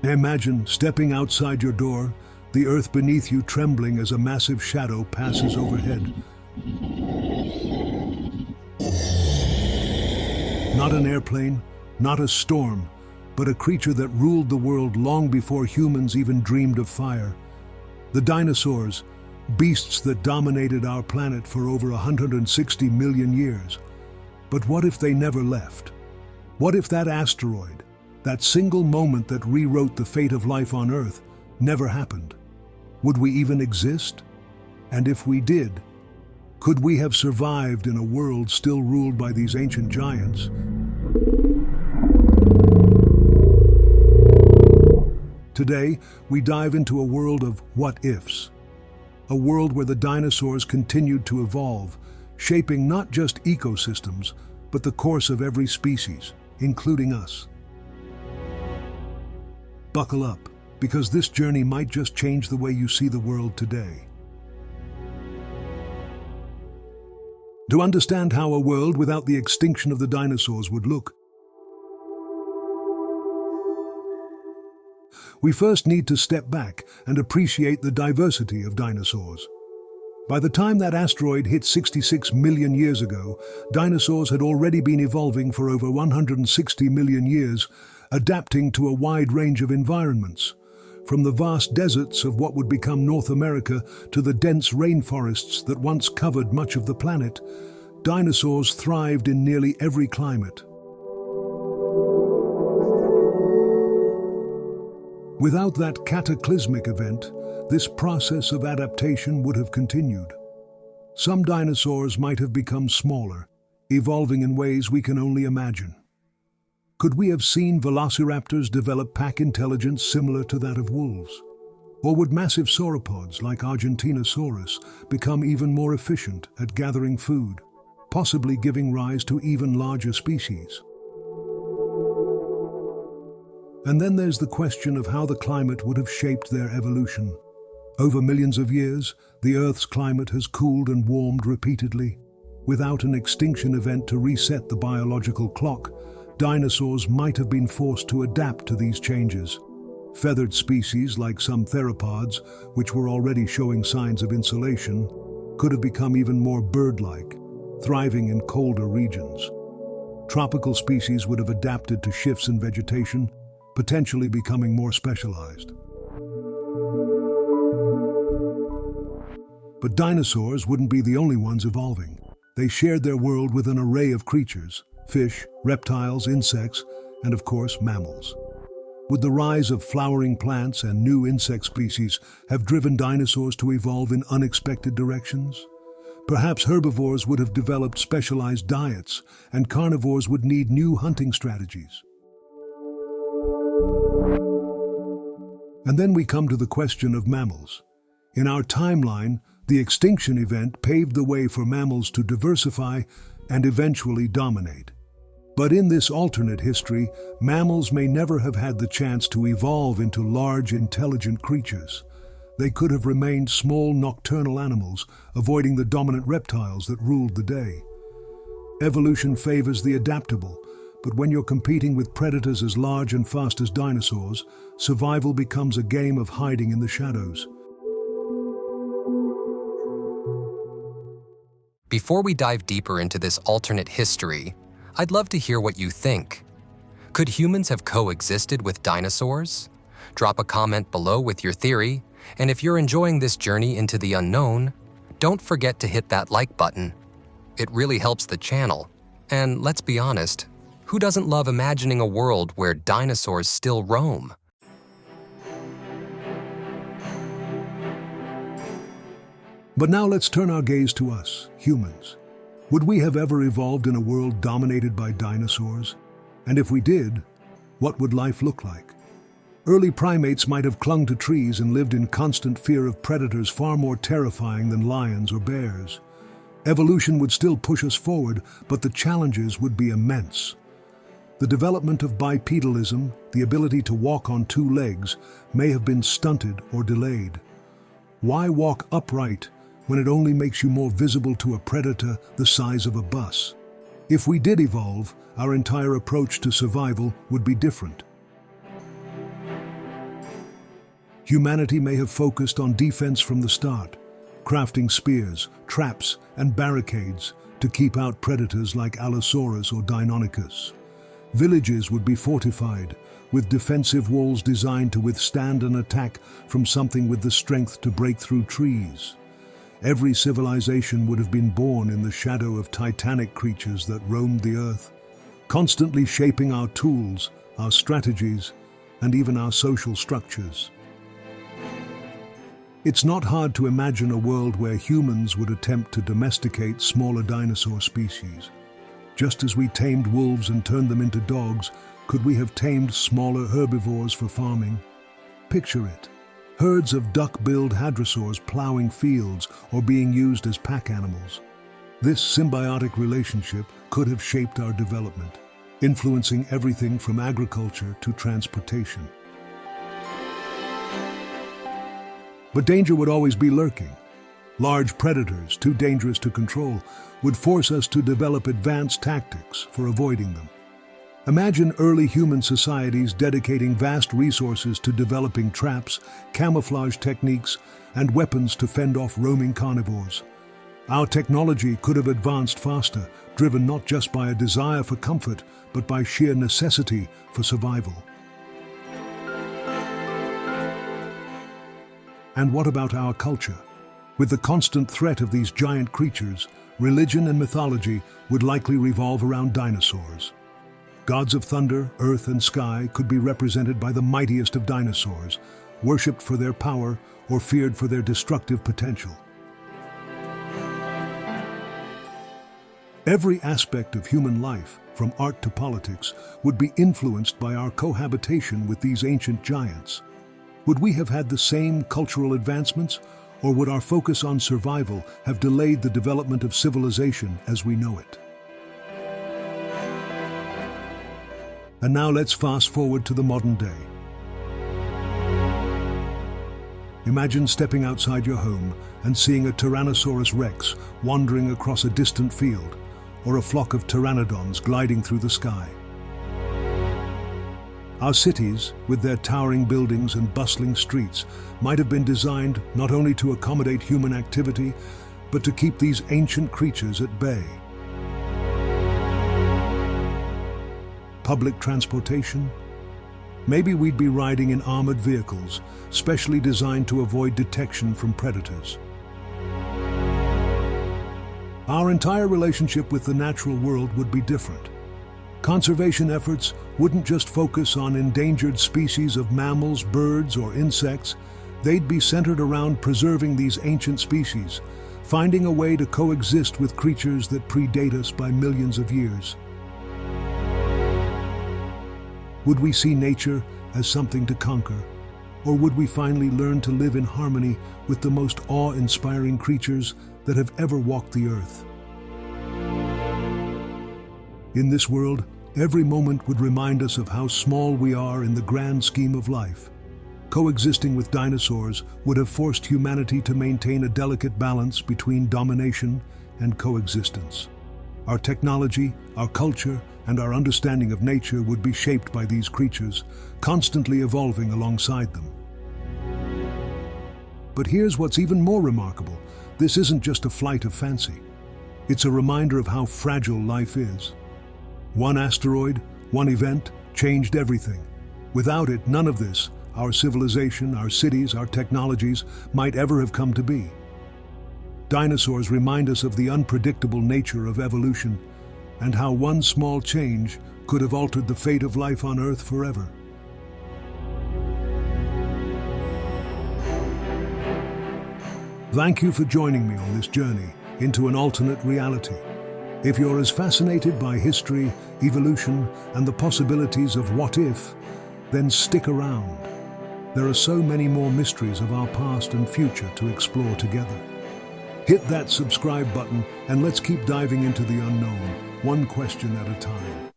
Imagine stepping outside your door, the earth beneath you trembling as a massive shadow passes overhead. Not an airplane, not a storm, but a creature that ruled the world long before humans even dreamed of fire. The dinosaurs, beasts that dominated our planet for over 160 million years. But what if they never left? What if that asteroid, that single moment that rewrote the fate of life on Earth, never happened? Would we even exist? And if we did, could we have survived in a world still ruled by these ancient giants? Today, we dive into a world of what-ifs. A world where the dinosaurs continued to evolve, shaping not just ecosystems, but the course of every species, including us. Buckle up, because this journey might just change the way you see the world today. To understand how a world without the extinction of the dinosaurs would look, we first need to step back and appreciate the diversity of dinosaurs. By the time that asteroid hit 66 million years ago, dinosaurs had already been evolving for over 160 million years, adapting to a wide range of environments. From the vast deserts of what would become North America to the dense rainforests that once covered much of the planet, dinosaurs thrived in nearly every climate. Without that cataclysmic event, this process of adaptation would have continued. Some dinosaurs might have become smaller, evolving in ways we can only imagine. Could we have seen velociraptors develop pack intelligence similar to that of wolves? Or would massive sauropods like Argentinosaurus become even more efficient at gathering food, possibly giving rise to even larger species? And then there's the question of how the climate would have shaped their evolution. Over millions of years, the Earth's climate has cooled and warmed repeatedly. Without an extinction event to reset the biological clock, dinosaurs might have been forced to adapt to these changes. Feathered species like some theropods, which were already showing signs of insulation, could have become even more bird-like, thriving in colder regions. Tropical species would have adapted to shifts in vegetation, potentially becoming more specialized. But dinosaurs wouldn't be the only ones evolving. They shared their world with an array of creatures: fish, reptiles, insects, and of course, mammals. Would the rise of flowering plants and new insect species have driven dinosaurs to evolve in unexpected directions? Perhaps herbivores would have developed specialized diets, and carnivores would need new hunting strategies. And then we come to the question of mammals. In our timeline, the extinction event paved the way for mammals to diversify and eventually dominate. But in this alternate history, mammals may never have had the chance to evolve into large, intelligent creatures. They could have remained small, nocturnal animals, avoiding the dominant reptiles that ruled the day. Evolution favors the adaptable, but when you're competing with predators as large and fast as dinosaurs, survival becomes a game of hiding in the shadows. Before we dive deeper into this alternate history, I'd love to hear what you think. Could humans have coexisted with dinosaurs? Drop a comment below with your theory, and if you're enjoying this journey into the unknown, don't forget to hit that like button. It really helps the channel. And let's be honest, who doesn't love imagining a world where dinosaurs still roam? But now let's turn our gaze to us, humans. Would we have ever evolved in a world dominated by dinosaurs? And if we did, what would life look like? Early primates might have clung to trees and lived in constant fear of predators far more terrifying than lions or bears. Evolution would still push us forward, but the challenges would be immense. The development of bipedalism, the ability to walk on two legs, may have been stunted or delayed. Why walk upright when it only makes you more visible to a predator the size of a bus? If we did evolve, our entire approach to survival would be different. Humanity may have focused on defense from the start, crafting spears, traps, and barricades to keep out predators like Allosaurus or Deinonychus. Villages would be fortified, with defensive walls designed to withstand an attack from something with the strength to break through trees. Every civilization would have been born in the shadow of titanic creatures that roamed the earth, constantly shaping our tools, our strategies, and even our social structures. It's not hard to imagine a world where humans would attempt to domesticate smaller dinosaur species. Just as we tamed wolves and turned them into dogs, could we have tamed smaller herbivores for farming? Picture it. Herds of duck-billed hadrosaurs plowing fields or being used as pack animals. This symbiotic relationship could have shaped our development, influencing everything from agriculture to transportation. But danger would always be lurking. Large predators, too dangerous to control, would force us to develop advanced tactics for avoiding them. Imagine early human societies dedicating vast resources to developing traps, camouflage techniques, and weapons to fend off roaming carnivores. Our technology could have advanced faster, driven not just by a desire for comfort, but by sheer necessity for survival. And what about our culture? With the constant threat of these giant creatures, religion and mythology would likely revolve around dinosaurs. Gods of thunder, earth, and sky could be represented by the mightiest of dinosaurs, worshipped for their power or feared for their destructive potential. Every aspect of human life, from art to politics, would be influenced by our cohabitation with these ancient giants. Would we have had the same cultural advancements, or would our focus on survival have delayed the development of civilization as we know it? And now let's fast forward to the modern day. Imagine stepping outside your home and seeing a Tyrannosaurus rex wandering across a distant field, or a flock of pteranodons gliding through the sky. Our cities, with their towering buildings and bustling streets, might have been designed not only to accommodate human activity, but to keep these ancient creatures at bay. Public transportation? Maybe we'd be riding in armored vehicles, specially designed to avoid detection from predators. Our entire relationship with the natural world would be different. Conservation efforts wouldn't just focus on endangered species of mammals, birds, or insects. They'd be centered around preserving these ancient species, finding a way to coexist with creatures that predate us by millions of years. Would we see nature as something to conquer, or would we finally learn to live in harmony with the most awe-inspiring creatures that have ever walked the earth? In this world, every moment would remind us of how small we are in the grand scheme of life. Coexisting with dinosaurs would have forced humanity to maintain a delicate balance between domination and coexistence. Our technology, our culture, and our understanding of nature would be shaped by these creatures, constantly evolving alongside them. But here's what's even more remarkable. This isn't just a flight of fancy. It's a reminder of how fragile life is. One asteroid, one event, changed everything. Without it, none of this, our civilization, our cities, our technologies, might ever have come to be. Dinosaurs remind us of the unpredictable nature of evolution and how one small change could have altered the fate of life on Earth forever. Thank you for joining me on this journey into an alternate reality. If you're as fascinated by history, evolution, and the possibilities of what if, then stick around. There are so many more mysteries of our past and future to explore together. Hit that subscribe button and let's keep diving into the unknown, one question at a time.